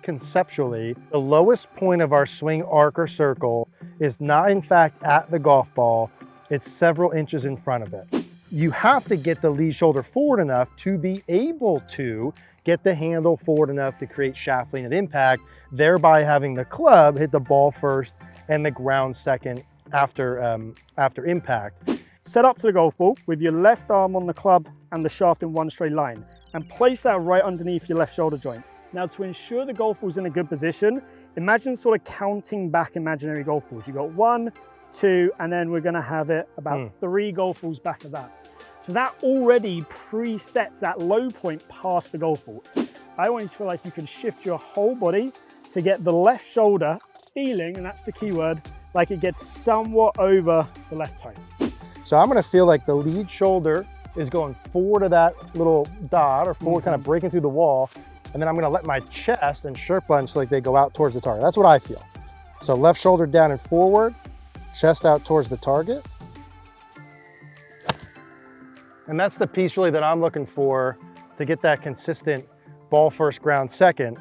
conceptually, the lowest point of our swing arc or circle is not in fact at the golf ball, it's several inches in front of it. You have to get the lead shoulder forward enough to be able to get the handle forward enough to create shaft lean at impact, thereby having the club hit the ball first and the ground second after impact. Set up to the golf ball with your left arm on the club and the shaft in one straight line, and place that right underneath your left shoulder joint. Now, to ensure the golf ball's in a good position, imagine sort of counting back imaginary golf balls. You got 1, 2, and then we're gonna have it about 3 golf balls back of that. So that already presets that low point past the golf ball. I want you to feel like you can shift your whole body to get the left shoulder feeling, and that's the key word, like it gets somewhat over the left toe. So I'm gonna feel like the lead shoulder is going forward of that little dot, or forward, kind of breaking through the wall. And then I'm gonna let my chest and shirt bunch like they go out towards the target. That's what I feel. So left shoulder down and forward, chest out towards the target. And that's the piece really that I'm looking for to get that consistent ball first, ground second.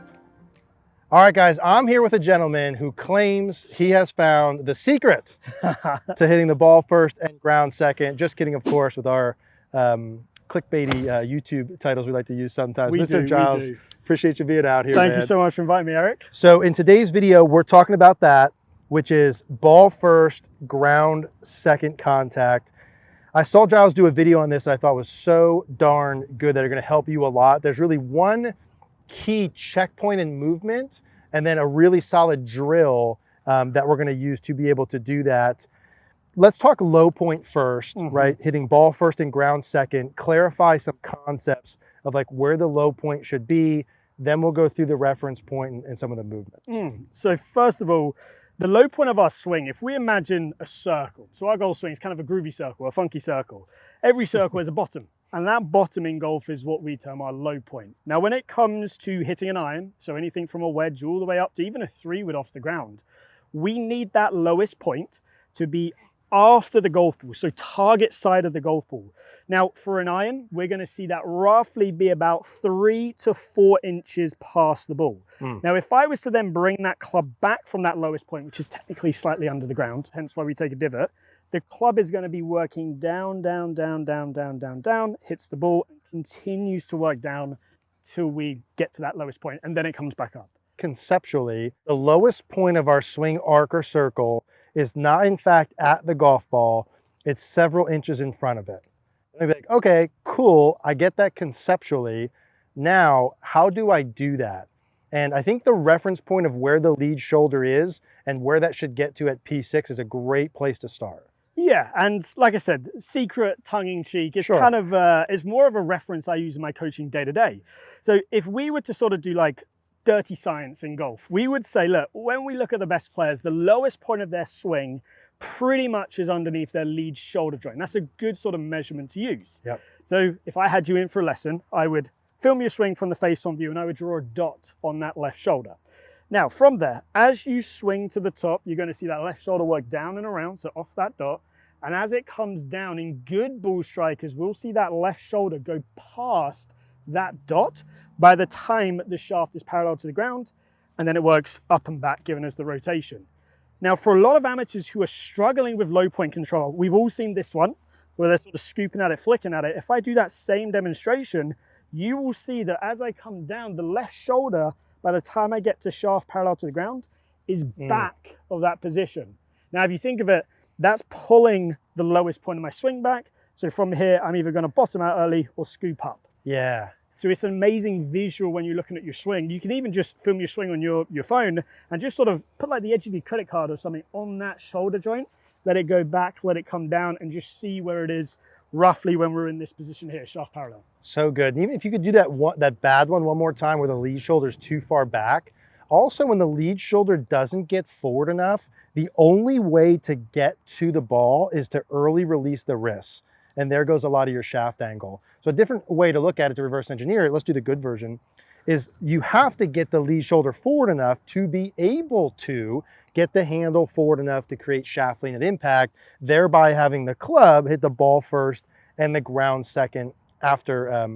All right, guys, I'm here with a gentleman who claims he has found the secret to hitting the ball first and ground second. Just kidding, of course, with our clickbaity YouTube titles we like to use sometimes. Mr. Giles, appreciate you being out here, Thank you so much for inviting me, Eric. So in today's video, we're talking about that, which is ball first, ground second contact. I saw Giles do a video on this that I thought was so darn good that are gonna help you a lot. There's really one key checkpoint in movement and then a really solid drill that we're gonna use to be able to do that. Let's talk low point first, right? Hitting ball first and ground second, clarify some concepts of like where the low point should be. Then we'll go through the reference point and some of the movements. So first of all, the low point of our swing, if we imagine a circle, so our golf swing is kind of a groovy circle, a funky circle. Every circle has a bottom, and that bottom in golf is what we term our low point. Now, when it comes to hitting an iron, so anything from a wedge all the way up to even a 3-wood off the ground, we need that lowest point to be after the golf ball, so target side of the golf ball. Now, for an iron, we're gonna see that roughly be about 3 to 4 inches past the ball. Now, if I was to then bring that club back from that lowest point, which is technically slightly under the ground, hence why we take a divot, the club is gonna be working down, down, down, down, down, down, down, hits the ball, and continues to work down till we get to that lowest point, and then it comes back up. Conceptually, the lowest point of our swing arc or circle is not in fact at the golf ball, it's several inches in front of it. I'd be like, okay, cool, I get that conceptually. Now, how do I do that? And I think the reference point of where the lead shoulder is and where that should get to at P6 is a great place to start. Yeah, and like I said, secret tongue-in-cheek, it's kind of, it's more of a reference I use in my coaching day to day. So if we were to sort of do like dirty science in golf, we would say, look, when we look at the best players, the lowest point of their swing pretty much is underneath their lead shoulder joint. That's a good sort of measurement to use. So if I had you in for a lesson, I would film your swing from the face-on view and I would draw a dot on that left shoulder. Now from there, as you swing to the top, you're going to see that left shoulder work down and around, so off that dot. And as it comes down, in good ball strikers, we'll see that left shoulder go past that dot by the time the shaft is parallel to the ground, and then it works up and back, giving us the rotation. Now, for a lot of amateurs who are struggling with low point control, we've all seen this one, where they're sort of scooping at it, flicking at it. If I do that same demonstration, you will see that as I come down, the left shoulder, by the time I get to shaft parallel to the ground, is back of that position. Now, if you think of it, that's pulling the lowest point of my swing back. So from here, I'm either going to bottom out early or scoop up. Yeah. So it's an amazing visual when you're looking at your swing. You can even just film your swing on your phone and just sort of put like the edge of your credit card or something on that shoulder joint, let it go back, let it come down, and just see where it is roughly when we're in this position here, shaft parallel. So good. And even if you could do that bad one more time where the lead shoulder is too far back. Also, when the lead shoulder doesn't get forward enough, the only way to get to the ball is to early release the wrists. And there goes a lot of your shaft angle. So a different way to look at it, to reverse engineer it, let's do the good version, is you have to get the lead shoulder forward enough to be able to get the handle forward enough to create shaft lean at impact, thereby having the club hit the ball first and the ground second after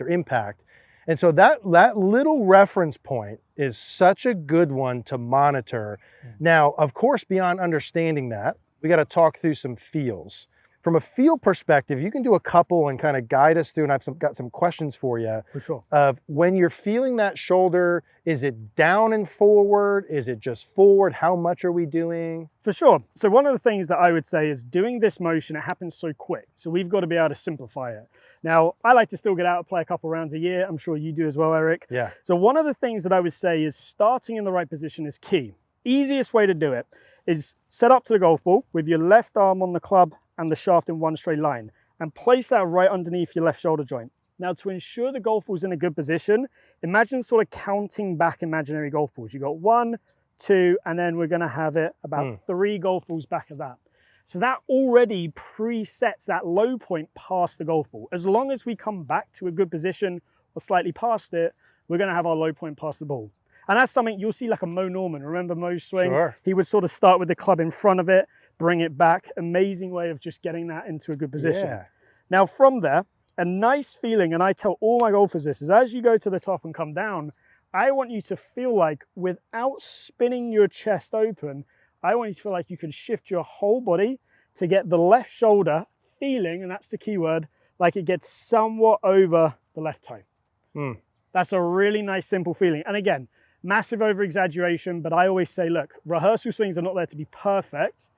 impact. And so that little reference point is such a good one to monitor. Now, of course, beyond understanding that, we got to talk through some feels. From a feel perspective, you can do a couple and kind of guide us through, and I've got some questions for you. For sure. Of when you're feeling that shoulder, is it down and forward? Is it just forward? How much are we doing? For sure. So one of the things that I would say is doing this motion, it happens so quick. So we've got to be able to simplify it. Now, I like to still get out and play a couple rounds a year. I'm sure you do as well, Eric. Yeah. So one of the things that I would say is starting in the right position is key. Easiest way to do it is set up to the golf ball with your left arm on the club and the shaft in one straight line, and place that right underneath your left shoulder joint. Now, to ensure the golf ball's in a good position, imagine sort of counting back imaginary golf balls. You got 1, 2, and then we're gonna have it about 3 golf balls back of that. So that already presets that low point past the golf ball. As long as we come back to a good position or slightly past it, we're gonna have our low point past the ball. And that's something you'll see like a Mo Norman. Remember Mo's swing? Sure. He would sort of start with the club in front of it, bring it back. Amazing way of just getting that into a good position. Yeah. Now from there, a nice feeling, and I tell all my golfers this, is as you go to the top and come down, I want you to feel like, without spinning your chest open, I want you to feel like you can shift your whole body to get the left shoulder feeling, and that's the key word, like it gets somewhat over the left toe. That's a really nice, simple feeling. And again, massive over exaggeration, but I always say, look, rehearsal swings are not there to be perfect.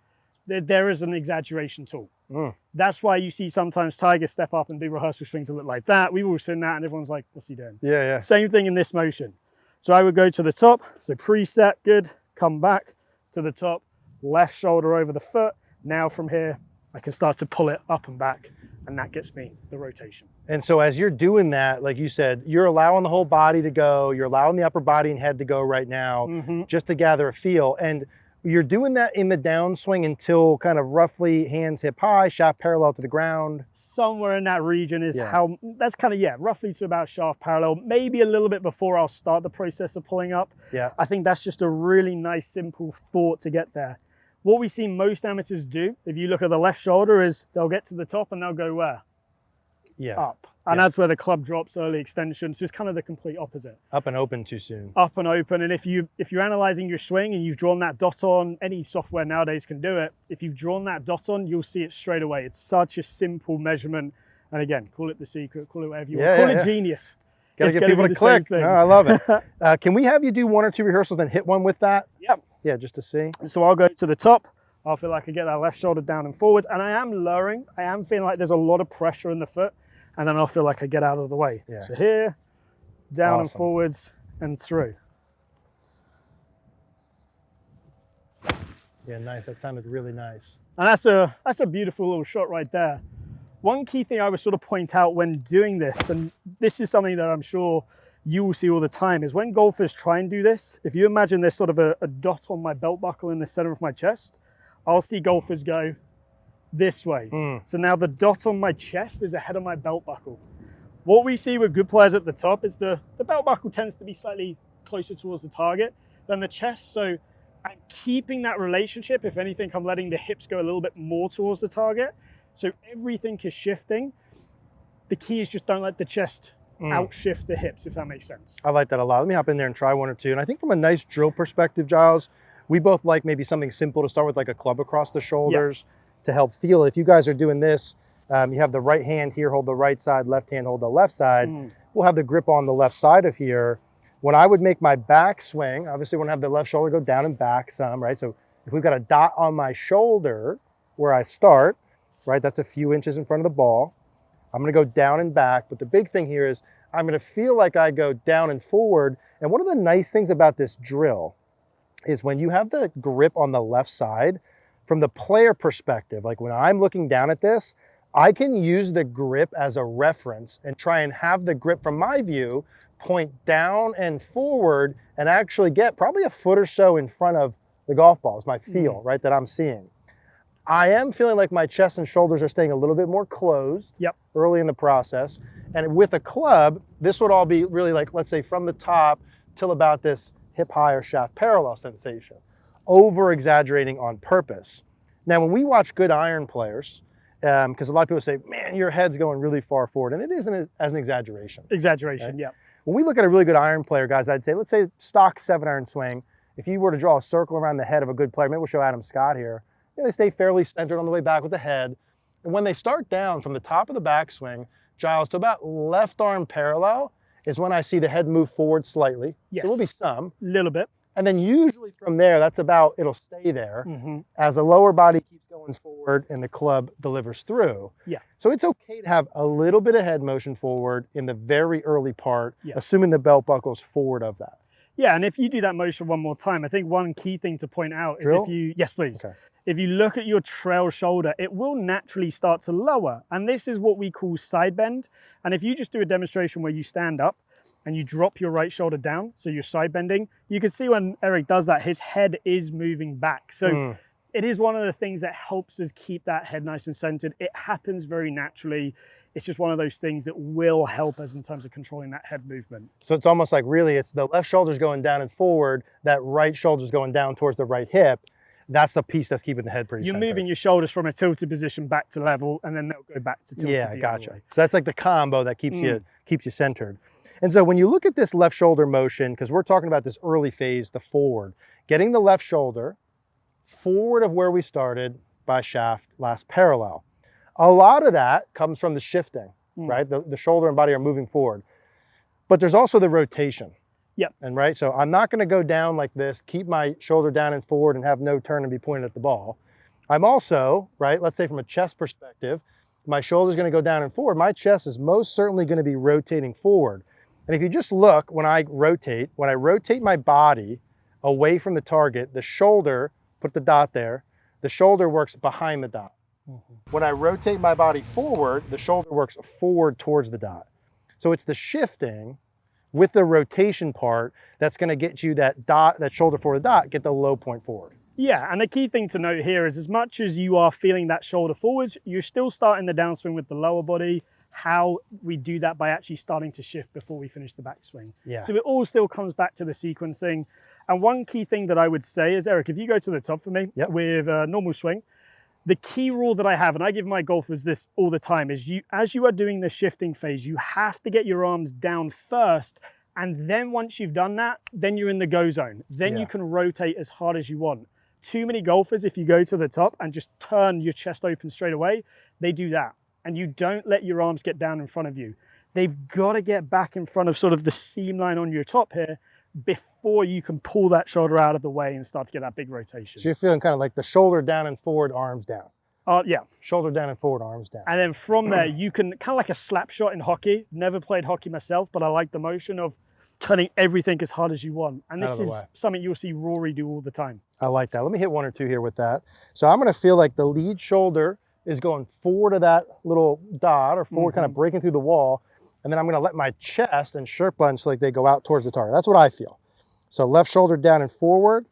There is an exaggeration tool. That's why you see sometimes Tiger step up and do rehearsal swings that look like that. We've all seen that and everyone's like, what's he doing? Yeah, yeah. Same thing in this motion. So I would go to the top, so preset, good, come back to the top, left shoulder over the foot. Now from here, I can start to pull it up and back, and that gets me the rotation. And so as you're doing that, like you said, you're allowing the whole body to go, you're allowing the upper body and head to go right now, just to gather a feel. And you're doing that in the downswing until kind of roughly hands hip high, shaft parallel to the ground. Somewhere in that region is how, that's kind of, roughly to about shaft parallel, maybe a little bit before I'll start the process of pulling up. Yeah. I think that's just a really nice, simple thought to get there. What we see most amateurs do, if you look at the left shoulder, is they'll get to the top and they'll go where? Up. And that's where the club drops, early extension. So it's kind of the complete opposite. Up and open too soon. Up and open. And if you're analyzing your swing and you've drawn that dot on, any software nowadays can do it. If you've drawn that dot on, you'll see it straight away. It's such a simple measurement. And again, call it the secret, call it whatever you want. Call it genius. Gotta get people to click. No, I love it. Can we have you do 1 or 2 rehearsals, then hit one with that? Yep. Yeah, just to see. So I'll go to the top. I'll feel like I get that left shoulder down and forwards. And I am lowering. I am feeling like there's a lot of pressure in the foot. And then I'll feel like I get out of the way. Yeah. So here, down and forwards and through. Yeah, nice. That sounded really nice. And that's a beautiful little shot right there. One key thing I would sort of point out when doing this, and this is something that I'm sure you will see all the time, is when golfers try and do this, if you imagine there's sort of a dot on my belt buckle in the center of my chest, I'll see golfers go this way. So now the dot on my chest is ahead of my belt buckle. What we see with good players at the top is the belt buckle tends to be slightly closer towards the target than the chest. So I'm keeping that relationship. If anything, I'm letting the hips go a little bit more towards the target. So everything is shifting. The key is just don't let the chest outshift the hips, if that makes sense. I like that a lot. Let me hop in there and try 1 or 2. And I think from a nice drill perspective, Giles, we both like maybe something simple to start with, like a club across the shoulders. To help feel. If you guys are doing this, you have the right hand here, hold the right side, left hand, hold the left side. We'll have the grip on the left side of here. When I would make my back swing, obviously I want to have the left shoulder go down and back some, right? So if we've got a dot on my shoulder where I start, right, that's a few inches in front of the ball. I'm going to go down and back. But the big thing here is I'm going to feel like I go down and forward. And one of the nice things about this drill is when you have the grip on the left side, from the player perspective, like when I'm looking down at this, I can use the grip as a reference and try and have the grip from my view point down and forward and actually get probably a foot or so in front of the golf ball is my feel, right, that I'm seeing. I am feeling like my chest and shoulders are staying a little bit more closed early in the process. And with a club, this would all be really like, let's say from the top till about this hip high or shaft parallel sensation. Over exaggerating on purpose. Now, when we watch good iron players, Because a lot of people say, man, your head's going really far forward. And it isn't as an exaggeration. Exaggeration, right? yeah. When we look at a really good iron player, guys, I'd say, let's say stock 7-iron swing. If you were to draw a circle around the head of a good player, maybe we'll show Adam Scott here. They stay fairly centered on the way back with the head. And when they start down from the top of the backswing, Giles, to about left arm parallel is when I see the head move forward slightly. Yes. So there'll be some. A little bit. And then usually from there, that's about, it'll stay there as the lower body keeps going forward and the club delivers through. Yeah. So it's okay to have a little bit of head motion forward in the very early part, assuming the belt buckle's forward of that. Yeah, and if you do that motion one more time, I think one key thing to point out is if you, yes please, if you look at your trail shoulder, it will naturally start to lower. And this is what we call side bend. And if you just do a demonstration where you stand up and you drop your right shoulder down, so you're side bending, you can see when Eric does that, his head is moving back. So it is one of the things that helps us keep that head nice and centered. It happens very naturally. It's just one of those things that will help us in terms of controlling that head movement. So it's almost like really it's the left shoulder's going down and forward, that right shoulder's going down towards the right hip. That's the piece that's keeping the head pretty centered. You're moving your shoulders from a tilted position back to level, and then they'll go back to tilted. Yeah, gotcha. So that's like the combo that keeps you centered. And so when you look at this left shoulder motion, because we're talking about this early phase, the forward, getting the left shoulder forward of where we started by shaft last parallel. A lot of that comes from the shifting, right? The shoulder and body are moving forward. But there's also the rotation. Yep. And right, so I'm not going to go down like this, keep my shoulder down and forward and have no turn and be pointed at the ball. I'm also, right, let's say from a chest perspective, my shoulder's going to go down and forward. My chest is most certainly going to be rotating forward. And if you just look, when I rotate my body away from the target, the shoulder, put the dot there, the shoulder works behind the dot. When I rotate my body forward, the shoulder works forward towards the dot. So it's the shifting with the rotation part that's going to get you that dot, that shoulder forward dot, get the low point forward. Yeah, and the key thing to note here is as much as you are feeling that shoulder forwards, you're still starting the downswing with the lower body. How we do that by actually starting to shift before we finish the backswing. Yeah. So it all still comes back to the sequencing. And one key thing that I would say is, Eric, if you go to the top for me with a normal swing, the key rule that I have, and I give my golfers this all the time, is as you are doing the shifting phase, you have to get your arms down first. And then once you've done that, then you're in the go zone. Then you can rotate as hard as you want. Too many golfers, if you go to the top and just turn your chest open straight away, they do that. And you don't let your arms get down in front of you. They've got to get back in front of sort of the seam line on your top here before you can pull that shoulder out of the way and start to get that big rotation. So you're feeling kind of like the shoulder down and forward, arms down. Yeah. Shoulder down and forward, arms down. And then from there, you can kind of like a slap shot in hockey. Never played hockey myself, but I like the motion of turning everything as hard as you want. And this is something you'll see Rory do all the time. I like that. Let me hit one or two here with that. So I'm going to feel like the lead shoulder is going forward of that little dot or forward, kind of breaking through the wall. And then I'm going to let my chest and shirt buttons like they go out towards the target. That's what I feel. So left shoulder down and forward,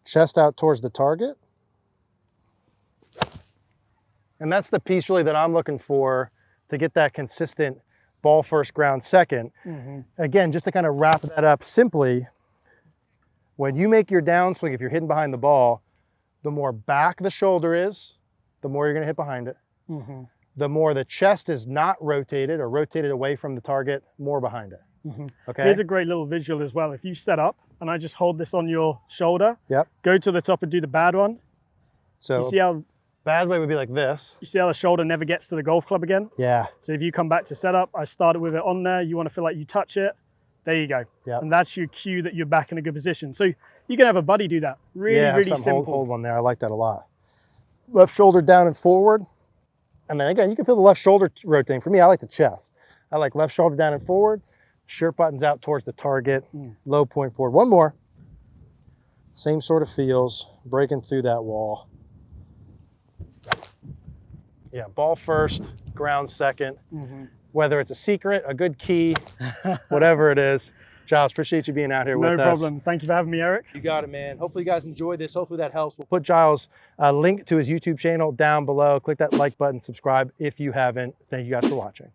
chest out towards the target. And that's the piece really that I'm looking for to get that consistent ball first, ground second. Again, just to kind of wrap that up simply, when you make your downswing, if you're hitting behind the ball, the more back the shoulder is, the more you're going to hit behind it. The more the chest is not rotated or rotated away from the target, more behind it. Okay. Here's a great little visual as well. If you set up and I just hold this on your shoulder, go to the top and do the bad one. So you see how bad way would be like this. You see how the shoulder never gets to the golf club again? Yeah. So if you come back to setup, I started with it on there. You want to feel like you touch it. There you go. And that's your cue that you're back in a good position. So you can have a buddy do that. Really simple. Hold one there. I like that a lot. Left shoulder down and forward. And then again, you can feel the left shoulder rotating. For me, I like the chest. I like left shoulder down and forward, shirt buttons out towards the target, low point forward. One more. Same sort of feels, breaking through that wall. Yeah, ball first, ground second. Whether it's a secret, a good key, whatever it is. Giles, appreciate you being out here with us. No problem. Thank you for having me, Eric. You got it, man. Hopefully you guys enjoyed this. Hopefully that helps. We'll put Giles' link to his YouTube channel down below. Click that like button, subscribe if you haven't. Thank you guys for watching.